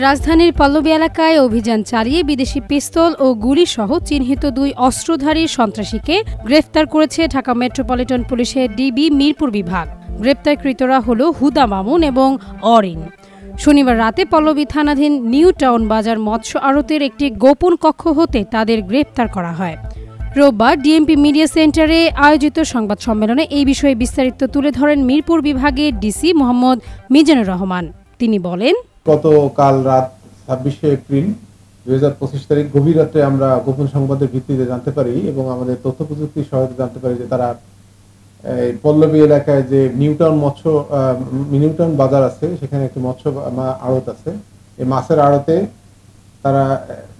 রাজধানীর পল্লবী এলাকায় অভিযান চালিয়ে বিদেশি পিস্তল ও গুলিসহ চিহ্নিত 2 অস্ত্রধারী সন্ত্রাসীকে গ্রেফতার করেছে ঢাকা মেট্রোপলিটন পুলিশের ডিবি মিরপুর বিভাগ। গ্রেপ্তারকৃতরা হল হুদা মামুন এবং অরিন। শনিবার রাতে পল্লবী থানাধীন নিউ টাউন বাজার মৎস্য আড়তের একটি গোপন কক্ষ হতে তাদের গ্রেপ্তার করা হয়। রোববার ডিএমপি মিডিয়া সেন্টারে আয়োজিত সংবাদ সম্মেলনে এই বিষয়ে বিস্তারিত তুলে ধরেন মিরপুর বিভাগের ডিসি মোহাম্মদ মিজানুর রহমান। তিনি বলেন, গতকাল রাত 26শে এপ্রিল 2025 তারিখ গভীর রাতে আমরা গোপন সংবাদের ভিত্তিতে জানতে পারি এবং আমাদের তথ্য প্রযুক্তির সহায়তায় জানতে পারি যে তারা পল্লবী এলাকায় যে নিউ টাউন বাজার আছে, সেখানে একটি মৎস্য আড়ত আছে। এই মাছের আড়তে তারা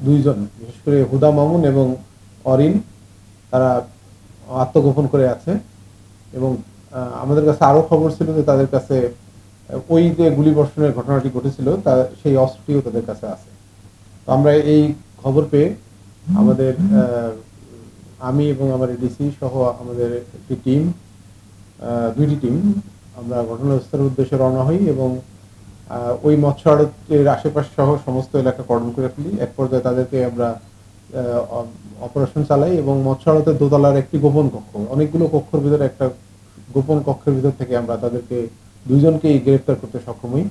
2 জন, বিশেষ করে হুদা মামুন এবং অরিন, তারা আত্মগোপন করে আছে এবং আমাদের কাছে আরো খবর ছিল যে তাদের কাছে ওই যে গুলিবর্ষণের ঘটনাটি ঘটেছিল সেই অস্ত্রটিও তাদের কাছে আছে। তো আমরা এই খবর পেয়ে আমাদের আমি এবং আমার ডিসি সহ আমাদের একটি টিম, 2টি টিম, আমরা ঘটনাস্থলের উদ্দেশ্যে রওনা হই এবং ওই মৎস্য আড়তের আশেপাশ সহ সমস্ত এলাকা কর্ডন করে ফেলি। এক পর্যায়ে তাদেরকে আমরা অপারেশন চালাই এবং মৎস্য আড়তের দোতলার একটি গোপন কক্ষ, অনেকগুলো কক্ষের ভিতরে একটা গোপন কক্ষের ভিতর থেকে আমরা তাদেরকে 2 জনকেই গ্রেফতার করতে সক্ষম হই।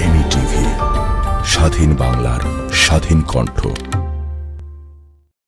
এমই টিভি, স্বাধীন বাংলার স্বাধীন কণ্ঠ।